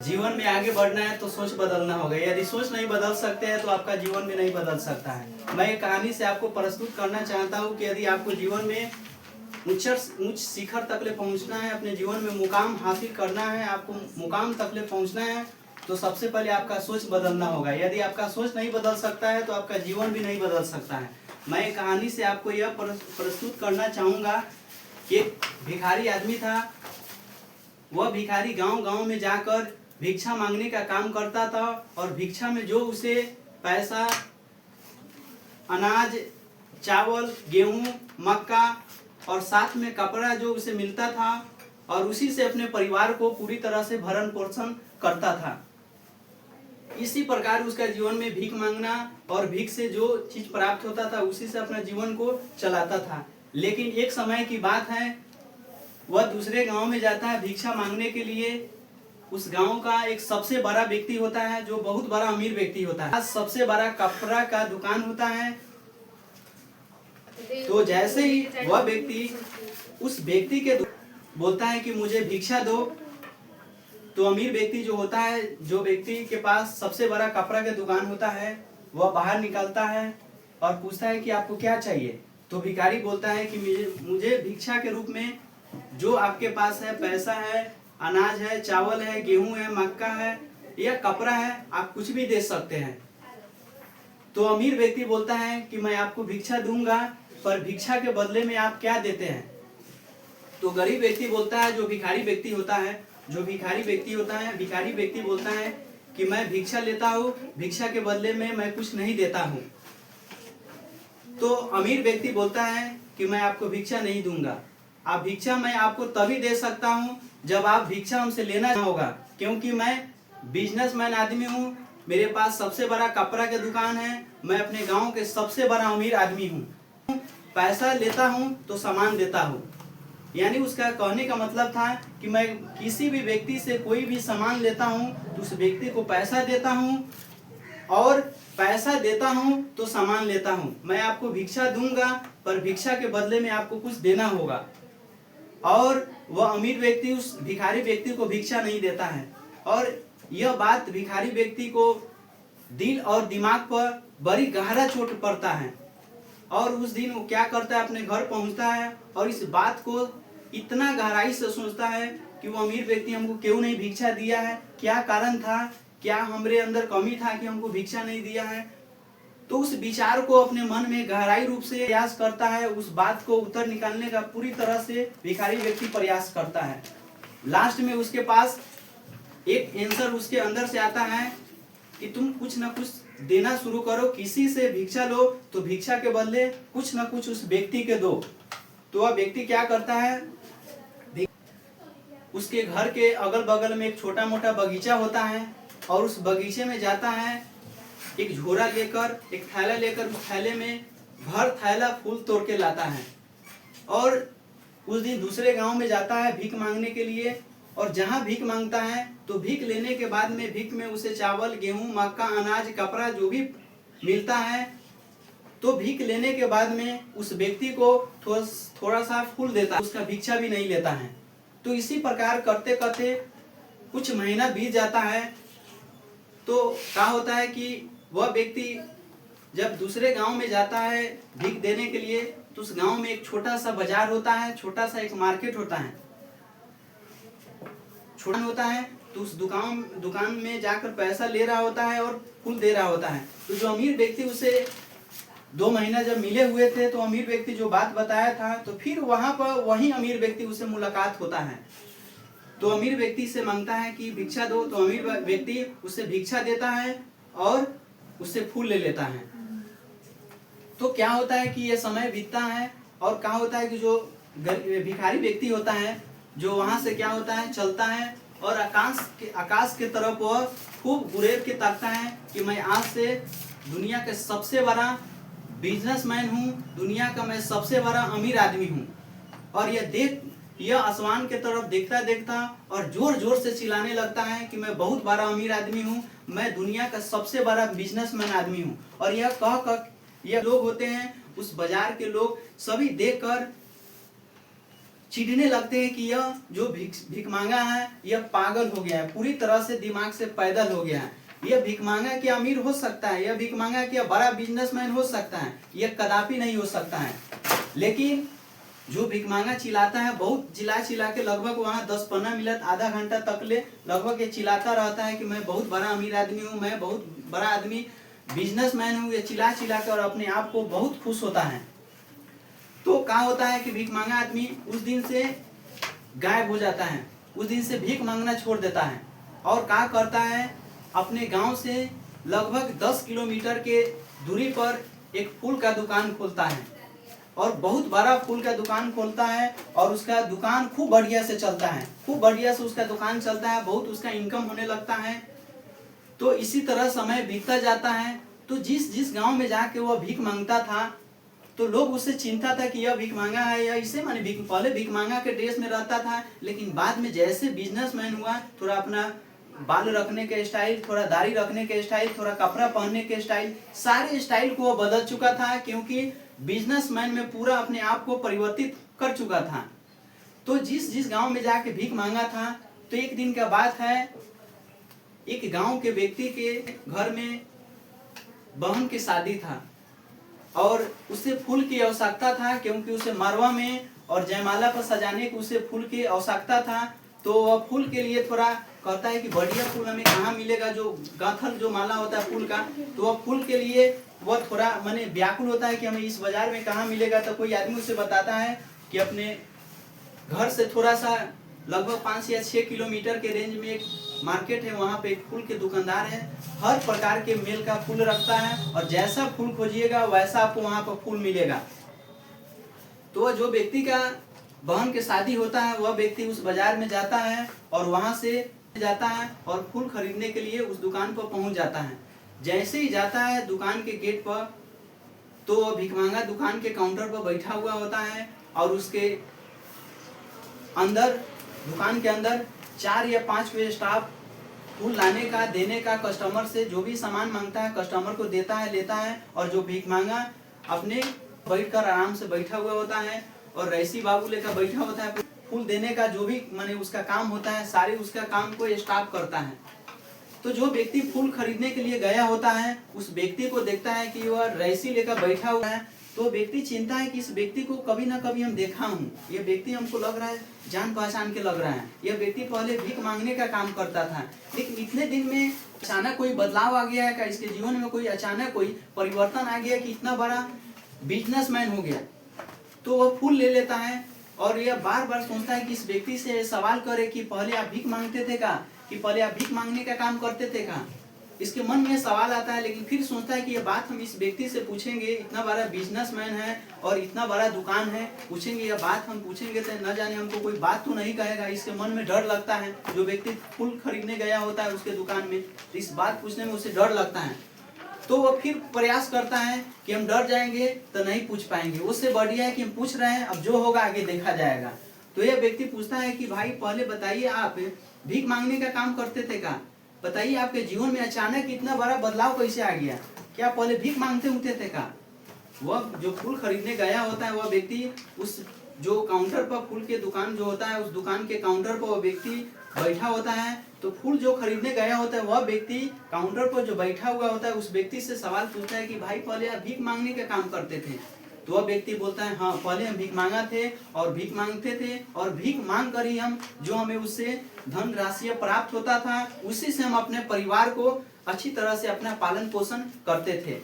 जीवन में आगे बढ़ना है तो सोच बदलना होगा। यदि सोच नहीं बदल सकते हैं तो आपका जीवन भी नहीं बदल सकता है। मैं एक कहानी से आपको प्रस्तुत करना चाहता हूँ कि यदि आपको जीवन में उच्च शिखर तक ले पहुँचना है, अपने जीवन में मुकाम हासिल करना है, आपको मुकाम तक ले पहुँचना है, तो सबसे पहले आपका सोच बदलना होगा। यदि आपका सोच नहीं बदल सकता है तो आपका जीवन भी नहीं बदल सकता है। मैं एक कहानी से आपको यह प्रस्तुत करना चाहूँगा कि एक भिखारी आदमी था। वह भिखारी गांव-गांव में जाकर भिक्षा मांगने का काम करता था और भिक्षा में जो उसे पैसा, अनाज, चावल, गेहूं, मक्का और साथ में कपड़ा जो उसे मिलता था और उसी से अपने परिवार को पूरी तरह से भरण पोषण करता था। इसी प्रकार उसका जीवन में भीख मांगना और भीख से जो चीज प्राप्त होता था उसी से अपना जीवन को चलाता था। लेकिन एक समय की बात है, वह दूसरे गांव में जाता है भिक्षा मांगने के लिए। उस गांव का एक सबसे बड़ा व्यक्ति होता है जो बहुत बड़ा अमीर व्यक्ति होता है। सबसे बड़ा कपड़ा का दुकान होता है। तो जैसे ही वह व्यक्ति उस व्यक्ति के बोलता है कि मुझे भिक्षा दो, तो अमीर व्यक्ति जो होता है, जो व्यक्ति के पास सबसे बड़ा कपड़ा का दुकान होता है, वह बाहर निकलता है और पूछता है कि आपको क्या चाहिए। तो भिखारी बोलता है कि मुझे भिक्षा के रूप में जो आपके पास है, पैसा है, अनाज है, चावल है, गेहूं है, मक्का है या कपड़ा है, आप कुछ भी दे सकते हैं। तो अमीर व्यक्ति बोलता है कि मैं आपको भिक्षा दूंगा, पर भिक्षा के बदले में आप क्या देते हैं। तो गरीब व्यक्ति बोलता है, भिखारी व्यक्ति बोलता है कि मैं भिक्षा लेता हूँ, भिक्षा के बदले में मैं कुछ नहीं देता हूँ। तो अमीर व्यक्ति बोलता है कि मैं आपको भिक्षा नहीं दूंगा, आप भिक्षा मैं आपको तभी दे सकता हूँ जब आप भिक्षा हमसे लेना होगा, क्योंकि मैं बिजनेसमैन आदमी हूँ, मेरे पास सबसे बड़ा कपड़ा की दुकान है, मैं अपने गांव के सबसे बड़ा अमीर आदमी हूँ। पैसा लेता हूँ तो सामान देता हूँ। यानी उसका कहने का मतलब था कि मैं किसी भी व्यक्ति से कोई भी सामान लेता हूँ तो उस व्यक्ति को पैसा देता हूँ और पैसा देता हूँ तो सामान लेता हूँ। मैं आपको भिक्षा दूंगा पर भिक्षा के बदले में आपको कुछ देना होगा। और वह अमीर व्यक्ति उस भिखारी व्यक्ति को भिक्षा नहीं देता है और यह बात भिखारी व्यक्ति को दिल और दिमाग पर बड़ी गहरा चोट पड़ता है। और उस दिन वो क्या करता है, अपने घर पहुंचता है और इस बात को इतना गहराई से सोचता है कि वो अमीर व्यक्ति हमको क्यों नहीं भिक्षा दिया है, क्या कारण था, क्या हमारे अंदर कमी था कि हमको भिक्षा नहीं दिया है। तो उस विचार को अपने मन में गहराई रूप से प्रयास करता है, उस बात को उत्तर निकालने का पूरी तरह से भिखारी व्यक्ति प्रयास करता है। लास्ट में उसके पास एक आंसर उसके अंदर से आता है कि तुम कुछ ना कुछ देना शुरू करो, किसी से भिक्षा लो तो भिक्षा के बदले कुछ ना कुछ उस व्यक्ति के दो। तो वह व्यक्ति क्या करता है, उसके घर के अगल बगल में एक छोटा मोटा बगीचा होता है और उस बगीचे में जाता है, एक झोरा लेकर, एक थैला लेकर, उस थैले में भर थैला फूल तोड़ के लाता है। और उस दिन दूसरे गांव में जाता है भीख मांगने के लिए और जहां भीख मांगता है तो भीख लेने के बाद में भीख में उसे चावल, गेहूं, मक्का, अनाज, कपड़ा जो भी मिलता है, तो भीख लेने के बाद में उस व्यक्ति को थोड़ा सा फूल देता है, उसका भिक्षा भी नहीं लेता है। तो इसी प्रकार करते करते कुछ महीना बीत जाता है। तो क्या होता है कि वह व्यक्ति जब दूसरे गांव में जाता है भीख देने के लिए, तो उस गांव में एक छोटा सा बाजार होता है, छोटा सा एक मार्केट होता है, तो उस दुकान में जाकर पैसा ले रहा होता है और फूल दे रहा होता है। तो जो अमीर व्यक्ति उसे 2 महीना जब मिले हुए थे, तो अमीर व्यक्ति जो बात बताया था, तो फिर वहां पर वही अमीर व्यक्ति उससे मुलाकात होता है। तो अमीर व्यक्ति से मांगता है कि भिक्षा दो, तो अमीर व्यक्ति उससे भिक्षा देता है और उससे फूल ले लेता है। तो क्या होता है कि ये समय बीतता है और क्या होता है कि जो भिखारी व्यक्ति होता है, जो वहां से क्या होता है, चलता है और आकाश के तरफ वह खूब गुरेर के ताकता है कि मैं आज से दुनिया के सबसे बड़ा बिजनेसमैन हूँ, दुनिया का मैं सबसे बड़ा अमीर आदमी हूँ। और यह आसमान के तरफ देखता देखता और जोर जोर से चिल्लाने लगता है कि मैं बहुत बड़ा अमीर आदमी हूँ, मैं दुनिया का सबसे बड़ा बिजनेसमैन आदमी हूँ। और यह कह लोग होते हैं, उस बाजार के लोग सभी देखकर चिढ़ने लगते हैं कि यह जो भीख मांगा है यह पागल हो गया है, पूरी तरह से दिमाग से पैदल हो गया है। यह भीख मांगा कि अमीर हो सकता है, यह भीख मांगा कि बड़ा बिजनेसमैन हो सकता है, यह कदापि नहीं हो सकता है। लेकिन जो भीख मांगा चिल्लाता है, बहुत चिल्ला चिल्ला के लगभग वहाँ 10-15 मिनट आधा घंटा तक ले लगभग ये चिल्लाता रहता है कि मैं बहुत बड़ा अमीर आदमी हूँ, मैं बहुत बड़ा आदमी बिजनेसमैन हूँ, ये चिल्ला चिल्ला कर अपने आप को बहुत खुश होता है। तो क्या होता है कि भीख मांगा आदमी उस दिन से गायब हो जाता है, उस दिन से भीख मांगना छोड़ देता है और क्या करता है, अपने गांव से लगभग 10 किलोमीटर के दूरी पर एक फूल का दुकान खोलता है और बहुत बड़ा फूल का दुकान खोलता है और उसका दुकान खूब बढ़िया से चलता है, खूब बढ़िया से उसका दुकान चलता है, बहुत उसका इनकम होने लगता है। तो इसी तरह समय बीतता जाता है। तो जिस जिस गांव में जाके वह भीख मांगता था तो लोग उससे चिंता था कि यह भीख मांगा है, या इसे माने भीख, पहले भीख मांगा के ड्रेस में रहता था, लेकिन बाद में जैसे बिजनेसमैन हुआ, थोड़ा अपना बाल रखने के स्टाइल, थोड़ा दाढ़ी रखने के स्टाइल, थोड़ा कपड़ा पहनने के स्टाइल, सारे स्टाइल को वो बदल चुका था, क्योंकि बिजनेसमैन में पूरा अपने आप को परिवर्तित कर चुका था। तो जिस जिस गांव में जाके भीख मांगा था, तो एक दिन का बात है, एक गांव के व्यक्ति के घर में बहन की शादी था और उसे फूल की आवश्यकता था, क्योंकि उसे मरवा में और जयमाला पर सजाने को उसे फूल की आवश्यकता था। तो वह फूल के लिए थोड़ा कहता है कि बढ़िया फूल हमें कहाँ मिलेगा, जो गाथल जो माला होता है फूल का, तो वह फूल के लिए वह थोड़ा माने व्याकुल होता है कि हमें इस बाजार में कहाँ मिलेगा। तो कोई आदमी उसे बताता है कि अपने घर से थोड़ा सा लगभग 5 या 6 किलोमीटर के रेंज में एक मार्केट है, वहाँ पे एक फूल के दुकानदार है, हर प्रकार के मेल का फूल रखता है और जैसा फूल खोजिएगा वैसा आपको वहाँ पर फूल मिलेगा। तो जो व्यक्ति का बहन के शादी होता है वह व्यक्ति उस बाजार में जाता है और वहाँ से जाता है और फूल खरीदने के लिए उस दुकान पर पहुँच जाता है। जैसे ही जाता है दुकान के गेट पर, तो वह भीख मांगा दुकान के काउंटर पर बैठा हुआ होता है और उसके अंदर, दुकान के अंदर 4 या 5 स्टाफ फूल लाने का, देने का, कस्टमर से जो भी सामान मांगता है कस्टमर को देता है, लेता है। और जो भीख मांगा अपने बैठकर आराम से बैठा हुआ होता है और रईसी बाबू लेकर बैठा होता है। फूल देने का जो भी माने उसका काम होता है, सारे उसका काम को स्टाफ करता है। तो जो व्यक्ति फूल खरीदने के लिए गया होता है, उस व्यक्ति को देखता है कि वह रईसी लेकर बैठा हुआ है। तो व्यक्ति चिंता है कि इस व्यक्ति को कभी ना कभी हम देखा हूँ, ये व्यक्ति हमको लग रहा है जान पहचान के लग रहा है। यह व्यक्ति पहले भीख मांगने का काम करता था, लेकिन इतने दिन में अचानक कोई बदलाव आ गया है क्या, इसके जीवन में कोई अचानक कोई परिवर्तन आ गया कि इतना बड़ा बिजनेसमैन हो गया। तो वह फूल ले लेता है और यह बार बार सोचता है कि इस व्यक्ति से सवाल करे कि पहले आप भीख मांगते थे का, कि पहले आप भीख मांगने का काम करते थे का। इसके मन में सवाल आता है, लेकिन फिर सोचता है कि ये बात हम इस व्यक्ति से पूछेंगे, इतना बड़ा बिजनेसमैन है और इतना बड़ा दुकान है, पूछेंगे यह बात हम पूछेंगे तो न जाने हमको कोई बात तो नहीं कहेगा। इसके मन में डर लगता है, जो व्यक्ति फूल खरीदने गया होता है उसके दुकान में, तो इस बात पूछने में उसे डर लगता है। तो वो फिर प्रयास करता है कि हम डर जाएंगे तो नहीं पूछ पाएंगे, उससे बढ़िया है कि हम पूछ रहे हैं, अब जो होगा आगे देखा जाएगा। तो यह व्यक्ति पूछता है कि भाई पहले बताइए, आप भीख मांगने का काम करते थे का, बताइए आपके जीवन में अचानक इतना बड़ा बदलाव कैसे आ गया, क्या पहले भीख मांगते होते थे का। वह जो फूल खरीदने गया होता है वह व्यक्ति उस जो काउंटर पर फूल के दुकान जो होता है उस दुकान के काउंटर पर वह व्यक्ति बैठा होता है। तो फूल जो खरीदने गया होता है वह व्यक्ति काउंटर पर जो बैठा हुआ होता है उस व्यक्ति से सवाल पूछता है कि भाई पहले आप भीख मांगने का काम करते थे। तो वह व्यक्ति बोलता है हाँ, पहले हम भीख मांगा थे और भीख मांगते थे और भीख मांग कर ही हम जो हमें उससे धन राशि प्राप्त होता था उसी से हम अपने परिवार को अच्छी तरह से अपना पालन पोषण करते थे।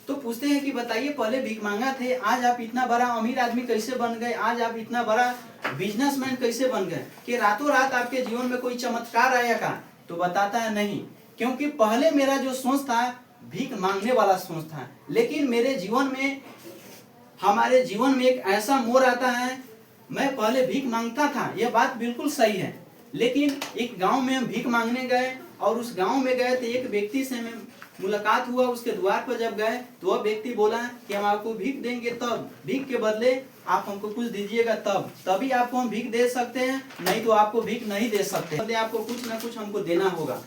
तो पूछते हैं कि बताइए पहले भीख मांगा थे, आज आप इतना बड़ा अमीर आदमी कैसे बन गए, आज आप इतना बड़ा बिजनेसमैन कैसे बन गए, कि रातों रात आपके जीवन में कोई चमत्कार आया का। तो बताता है नहीं, क्योंकि पहले मेरा जो सोच था भीख मांगने वाला सोच था, लेकिन मेरे जीवन में, हमारे जीवन में एक ऐसा मोड़ आता है, मैं पहले भीख मांगता था, यह बात बिल्कुल सही है, लेकिन एक गांव में हम भीख मांगने गए और उस गांव में गए तो एक व्यक्ति से हमें मुलाकात हुआ। उसके द्वार पर जब गए तो वह व्यक्ति बोला कि हम आपको भीख देंगे, तब भीख के बदले आप हमको कुछ दीजिएगा, तभी आपको हम भीख दे सकते हैं, नहीं तो आपको भीख नहीं दे सकते, बदले आपको कुछ ना कुछ हमको देना होगा।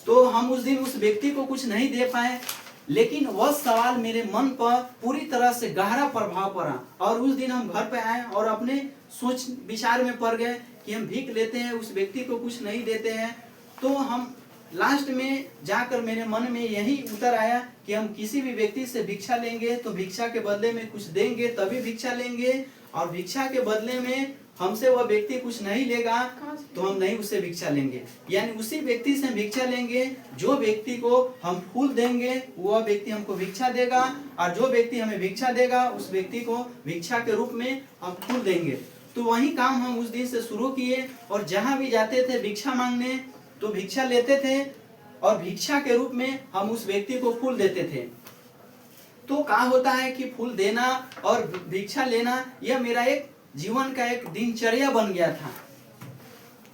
तो हम उस दिन उस व्यक्ति को कुछ नहीं दे पाए, लेकिन वह सवाल मेरे मन पर पूरी तरह से गहरा प्रभाव पड़ा और उस दिन हम घर पे आए और अपने सोच विचार में पड़ गए कि हम भीख लेते हैं, उस व्यक्ति को कुछ नहीं देते हैं। तो हम लास्ट में जाकर मेरे मन में यही उतर आया कि हम किसी भी व्यक्ति से भिक्षा लेंगे तो भिक्षा के बदले में कुछ देंगे तभी भिक्षा लेंगे, और भिक्षा के बदले में हमसे वह व्यक्ति कुछ नहीं लेगा तो हम नहीं उससे भिक्षा लेंगे। यानी उसी व्यक्ति से भिक्षा लेंगे जो व्यक्ति को हम फूल देंगे वह व्यक्ति हमको भिक्षा देगा, और जो व्यक्ति हमें भिक्षा देगा उस व्यक्ति को भिक्षा के रूप में हम फूल देंगे। तो वही काम हम उस दिन से शुरू किए और जहाँ भी जाते थे भिक्षा मांगने तो भिक्षा लेते थे और भिक्षा के रूप में हम उस व्यक्ति को फूल देते थे। तो क्या होता है कि फूल देना और भिक्षा लेना यह मेरा एक जीवन का एक दिनचर्या बन गया था।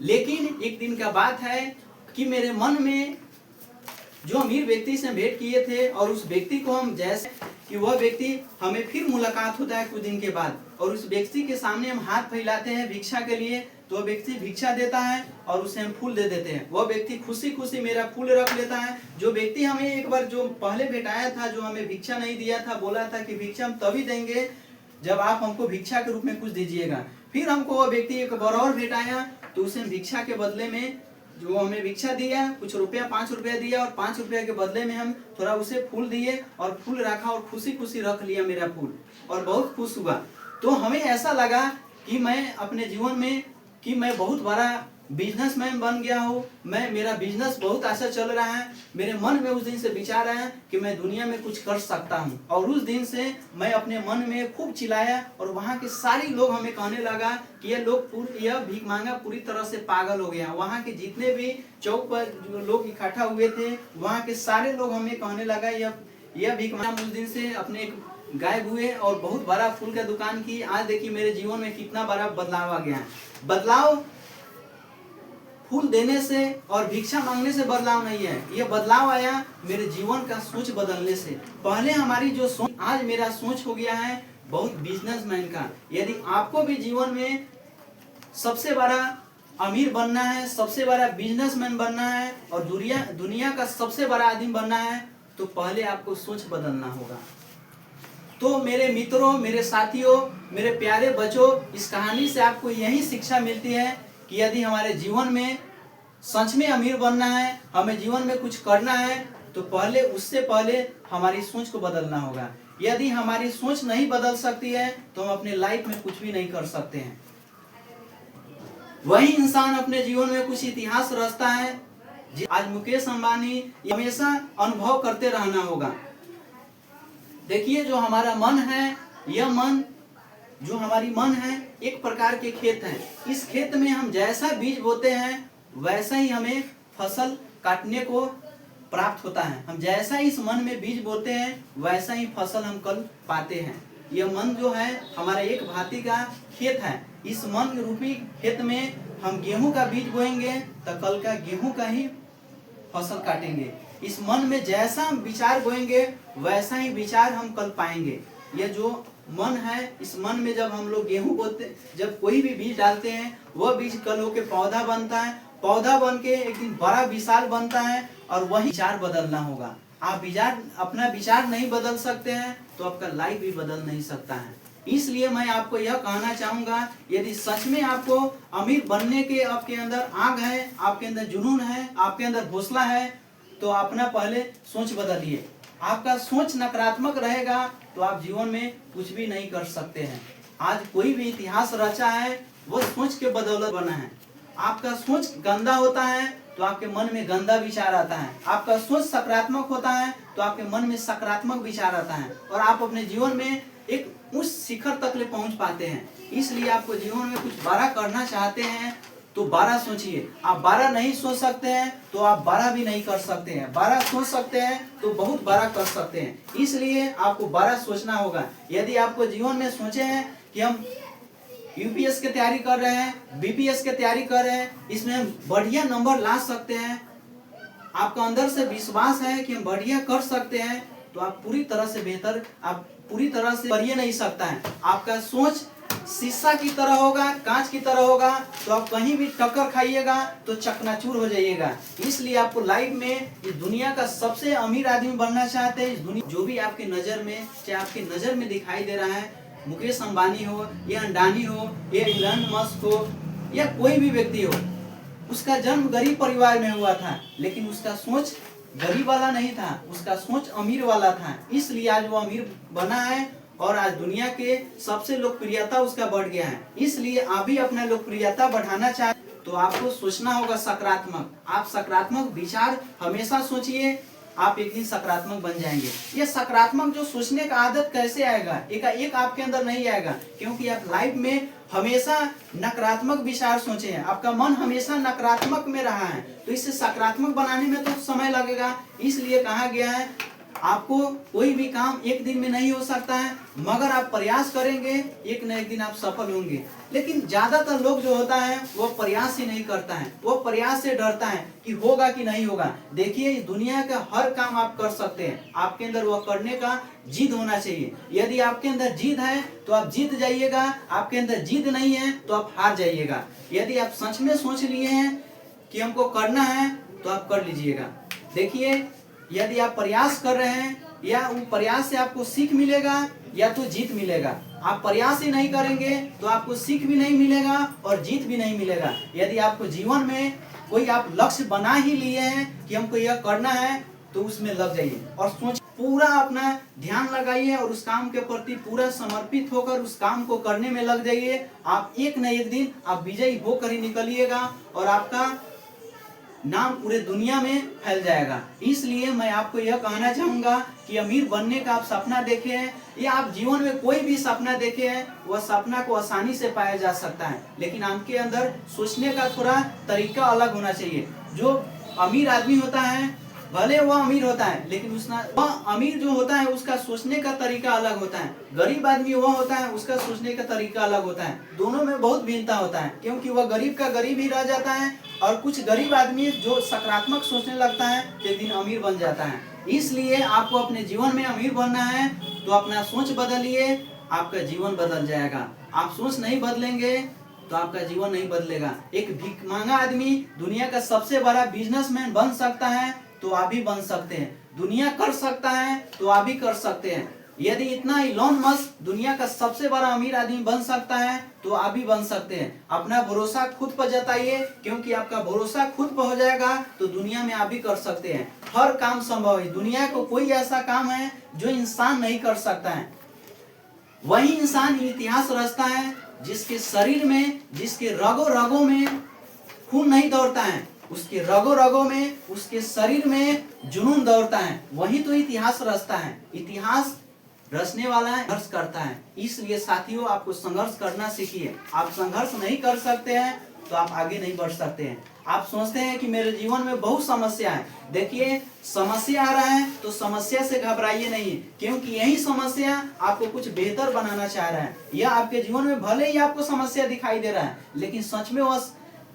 लेकिन एक दिन का बात है कि मेरे मन में जो अमीर व्यक्ति से भेंट किए थे और उस व्यक्ति को हम जैसे कि वह व्यक्ति हमें फिर मुलाकात होता है कुछ दिन के बाद और उस व्यक्ति के सामने हम हाथ फैलाते हैं भिक्षा के लिए, तो वह व्यक्ति भिक्षा देता है और उसे हम फूल दे देते हैं। वह व्यक्ति खुशी खुशी मेरा फूल रख लेता है। जो व्यक्ति हमें एक बार जो पहले भेटाया था, जो हमें भिक्षा नहीं दिया था, बोला था कि भिक्षा हम तभी देंगे जब आप हमको भिक्षा के रूप में कुछ दीजिएगा, फिर हमको वह व्यक्ति एक बार और भेटाया तो उसे भिक्षा के बदले में जो हमें भिक्षा दिया कुछ रुपया 5 रुपया दिया और 5 रुपया के बदले में हम थोड़ा उसे फूल दिए और फूल रखा और खुशी खुशी रख लिया मेरा फूल और बहुत खुश हुआ। तो हमें ऐसा लगा कि मैं अपने जीवन में कि मैं बहुत बड़ा बिजनेसमैन बन गया हूँ, मैं मेरा बिजनेस बहुत अच्छा चल रहा है। मेरे मन में उस दिन से विचार आया कि मैं दुनिया में कुछ कर सकता हूँ, और उस दिन से मैं अपने मन में खूब चिल्लाया और वहाँ के सारे लोग हमें कहने लगा कि यह भीख मांगा पूरी तरह से पागल हो गया। वहाँ के जितने भी चौक पर जो लोग इकट्ठा हुए थे वहाँ के सारे लोग हमें कहने लगा यह भीख मांगा। उस दिन से अपने एक गायब हुए और बहुत बड़ा फूल का दुकान की। आज देखिए मेरे जीवन में कितना बड़ा बदलाव आ गया है। बदलाव फूल देने से और भिक्षा मांगने से बदलाव नहीं है, ये बदलाव आया मेरे जीवन का सोच बदलने से। पहले हमारी जो सोच, आज मेरा सोच हो गया है बहुत बिजनेसमैन का। यदि आपको भी जीवन में सबसे बड़ा अमीर बनना है, सबसे बड़ा बिजनेसमैन बनना है और दुनिया का सबसे बड़ा आदमी बनना है तो पहले आपको सोच बदलना होगा। तो मेरे मित्रों, मेरे साथियों, मेरे प्यारे बच्चों, इस कहानी से आपको यही शिक्षा मिलती है कि यदि हमारे जीवन में सच में अमीर बनना है, हमें जीवन में कुछ करना है तो उससे पहले हमारी सोच को बदलना होगा। यदि हमारी सोच नहीं बदल सकती है तो हम अपने लाइफ में कुछ भी नहीं कर सकते हैं। वही इंसान अपने जीवन में कुछ इतिहास रचता है। आज मुकेश अंबानी हमेशा अनुभव करते रहना होगा। देखिए जो हमारा मन है, यह मन जो हमारी मन है एक प्रकार के खेत है। इस खेत में हम जैसा बीज बोते हैं वैसा ही हमें फसल काटने को प्राप्त होता है। हम जैसा इस मन में बीज बोते हैं वैसा ही फसल हम कल पाते हैं। यह मन जो है हमारा एक भांति का खेत है। इस मन रूपी खेत में हम गेहूं का बीज बोएंगे तो कल का गेहूं का ही फसल काटेंगे। इस मन में जैसा हम विचार बोएंगे वैसा ही विचार हम कल पाएंगे। यह जो मन है, इस मन में जब हम लोग गेहूं बोते, जब कोई भी बीज डालते हैं वह बीज कल होके पौधा बनता है, पौधा बन के एक दिन बड़ा विशाल बनता है और वही विचार बदलना होगा। आप अपना विचार नहीं बदल सकते हैं तो आपका लाइफ भी बदल नहीं सकता है। इसलिए मैं आपको यह कहना चाहूंगा, यदि सच में आपको अमीर बनने के आपके अंदर आग है, आपके अंदर जुनून है, आपके अंदर हौसला है तो अपना पहले सोच बदलिए। आपका सोच नकारात्मक रहेगा तो आप जीवन में कुछ भी नहीं कर सकते हैं। आज कोई भी इतिहास रचा है वो सोच के बदौलत बना है। आपका सोच गंदा होता है तो आपके मन में गंदा विचार आता है। आपका सोच सकारात्मक होता है तो आपके मन में सकारात्मक विचार आता है और आप अपने जीवन में एक उस शिखर तक ले पहुंच पाते हैं। इसलिए आपको जीवन में कुछ बड़ा करना चाहते हैं तो 12 सोचिए। आप 12 नहीं सोच सकते हैं तो आप 12 भी नहीं कर सकते हैं। 12 सोच सकते हैं तो बहुत बड़ा कर सकते हैं। इसलिए आपको 12 सोचना होगा। यदि आपको जीवन में सोचे हैं कि हम यूपीएस की तैयारी कर रहे हैं, बीपीएस की तैयारी कर रहे हैं, इसमें हम बढ़िया नंबर ला सकते हैं, आपका अंदर से विश्वास है कि हम बढ़िया कर सकते हैं, तो आप पूरी तरह से बेहतर, आप पूरी तरह से कर ही नहीं सकता है। आपका सोच शीशा की तरह होगा, कांच की तरह होगा, तो आप कहीं भी टक्कर खाइएगा तो चकनाचूर हो जाइएगा। इसलिए आपको लाइफ में इस दुनिया का सबसे अमीर आदमी बनना चाहते हैं। इस दुनिया जो भी आपकी नजर में, चाहे आपकी नजर में दिखाई दे रहा है, मुकेश अंबानी हो या अंडानी हो या इलॉन मस्क हो या कोई भी व्यक्ति हो, उसका जन्म गरीब परिवार में हुआ था, लेकिन उसका सोच गरीब वाला नहीं था, उसका सोच अमीर वाला था। इसलिए आज वो अमीर बना है और आज दुनिया के सबसे लोकप्रियता उसका बढ़ गया है। इसलिए आप भी अपना लोकप्रियता बढ़ाना चाहे तो आपको सोचना होगा सकारात्मक। आप सकारात्मक विचार हमेशा सोचिए, आप एक दिन सकारात्मक बन जाएंगे। ये सकारात्मक जो सोचने का आदत कैसे आएगा, एक आपके अंदर नहीं आएगा, क्योंकि आप लाइफ में हमेशा नकारात्मक विचार सोचे हैं, आपका मन हमेशा नकारात्मक में रहा है, तो इसे सकारात्मक बनाने में तो समय लगेगा। इसलिए कहा गया है आपको कोई भी काम एक दिन में नहीं हो सकता है, मगर आप प्रयास करेंगे एक न एक दिन आप सफल होंगे। लेकिन ज्यादातर लोग जो होता है वो प्रयास ही नहीं करता है, वो प्रयास से डरता है कि होगा कि नहीं होगा। देखिए इस दुनिया का हर काम आप कर सकते हैं, आपके अंदर वह करने का जिद होना चाहिए। यदि आपके अंदर जिद है तो आप जीत जाइएगा, आपके अंदर जिद नहीं है तो आप हार जाइएगा। यदि आप सच में सोच लिए हैं कि हमको करना है तो आप कर लीजिएगा। देखिए यदि आप प्रयास कर रहे हैं या उन प्रयास से आपको सीख मिलेगा या तो जीत मिलेगा। आप प्रयास ही नहीं करेंगे तो आपको सीख भी नहीं मिलेगा और जीत भी नहीं मिलेगा। यदि आपको जीवन में कोई आप लक्ष्य बना ही लिए हैं कि हमको यह करना है तो उसमें लग जाइए और सोच पूरा अपना ध्यान लगाइए और उस काम के प्रति पूरा समर्पित होकर उस काम को करने में लग जाइए। आप एक न एक दिन आप विजयी होकर ही निकलिएगा और आपका नाम पूरे दुनिया में फैल जाएगा। इसलिए मैं आपको यह कहना चाहूंगा कि अमीर बनने का आप सपना देखे हैं या आप जीवन में कोई भी सपना देखे हैं, वह सपना को आसानी से पाया जा सकता है, लेकिन आपके अंदर सोचने का थोड़ा तरीका अलग होना चाहिए। जो अमीर आदमी होता है भले वह अमीर होता है, लेकिन वह अमीर जो होता है उसका सोचने का तरीका अलग होता है। गरीब आदमी वह होता है उसका सोचने का तरीका अलग होता है। दोनों में बहुत भिन्नता होता है, क्योंकि वह गरीब का गरीब ही रह जाता है और कुछ गरीब आदमी जो सकारात्मक सोचने लगता है एक दिन अमीर बन जाता है। इसलिए आपको अपने जीवन में अमीर बनना है तो अपना सोच बदलिए, आपका जीवन बदल जाएगा। आप सोच नहीं बदलेंगे तो आपका जीवन नहीं बदलेगा। एक भीख मांगा आदमी दुनिया का सबसे बड़ा बिजनेसमैन बन सकता है तो आप भी बन सकते हैं। दुनिया कर सकता है तो आप भी कर सकते हैं। यदि इतना इलॉन मस्क दुनिया का सबसे बड़ा अमीर आदमी बन सकता है तो आप भी बन सकते हैं। अपना भरोसा खुद पर जताइए, क्योंकि आपका भरोसा खुद पर हो जाएगा तो दुनिया में आप भी कर सकते हैं। हर काम संभव है। दुनिया को कोई ऐसा काम है जो इंसान नहीं कर सकता है। वही इंसान इतिहास रचता है जिसके शरीर में, जिसके रगों रगों में खून नहीं दौड़ता है, उसके रगों रगों में, उसके शरीर में जुनून दौड़ता है, वही तो इतिहास रचता है। इतिहास रचने वाला है, संघर्ष करता है। इसलिए साथियों आपको संघर्ष करना सीखिए। आप संघर्ष नहीं कर सकते हैं तो आप आगे नहीं बढ़ सकते हैं। आप सोचते हैं कि मेरे जीवन में बहुत समस्या है, देखिए समस्या आ रहा है तो समस्या से घबराइए नहीं, क्योंकि यही समस्या आपको कुछ बेहतर बनाना चाह रहा है। यह आपके जीवन में भले ही आपको समस्या दिखाई दे रहा है, लेकिन सच में वह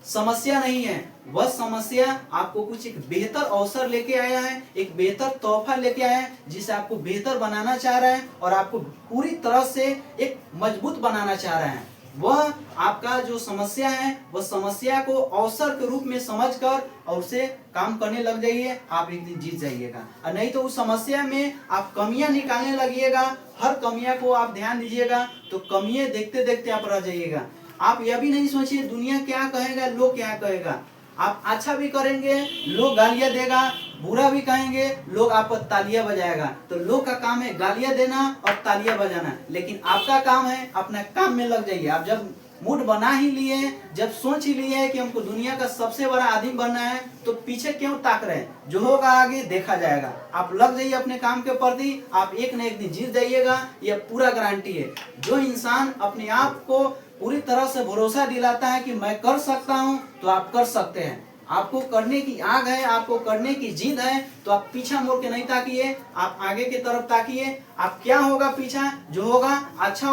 समस्या नहीं है, वह समस्या आपको कुछ एक बेहतर अवसर लेके आया है, एक बेहतर तोहफा लेके आया है, जिसे आपको बेहतर बनाना चाह रहा है और आपको पूरी तरह से एक मजबूत बनाना चाह रहा है। वह आपका जो समस्या है वह समस्या को अवसर के रूप में समझकर और उसे काम करने लग जाइए, आप एक दिन जीत जाइएगा। और नहीं तो उस समस्या में आप कमियां निकालने लगिएगा, हर कमियां को आप ध्यान दीजिएगा तो कमियां देखते देखते आप रह जाइएगा। आप यह भी नहीं सोचिए दुनिया क्या कहेगा, लोग क्या कहेगा। आप अच्छा भी करेंगे लोग गालियां देगा, बुरा भी कहेंगे लोग आप पर तालियां बजाएगा। तो लोग का काम है गालियां देना और तालियां बजाना, लेकिन आपका काम है अपना काम में लग जाइए। आप जब मूड बना ही लिए, जब सोच ही लिए कि हमको दुनिया का सबसे बड़ा आदमी बनना है, तो पीछे क्यों ताक रहे हैं, जो होगा आगे देखा जाएगा। आप लग जाइए अपने काम के प्रति, आप एक न एक दिन जीत जाइएगा, यह पूरा गारंटी है। जो इंसान अपने आप को पूरी तरह से भरोसा दिलाता है कि मैं कर सकता हूं, तो आप कर सकते हैं। आपको करने की आग है, आपको करने की जिद है, तो आप पीछा मुड़ के नहीं ताकिए, आप आगे की तरफ ताकिए। आप क्या होगा पीछा, जो होगा अच्छा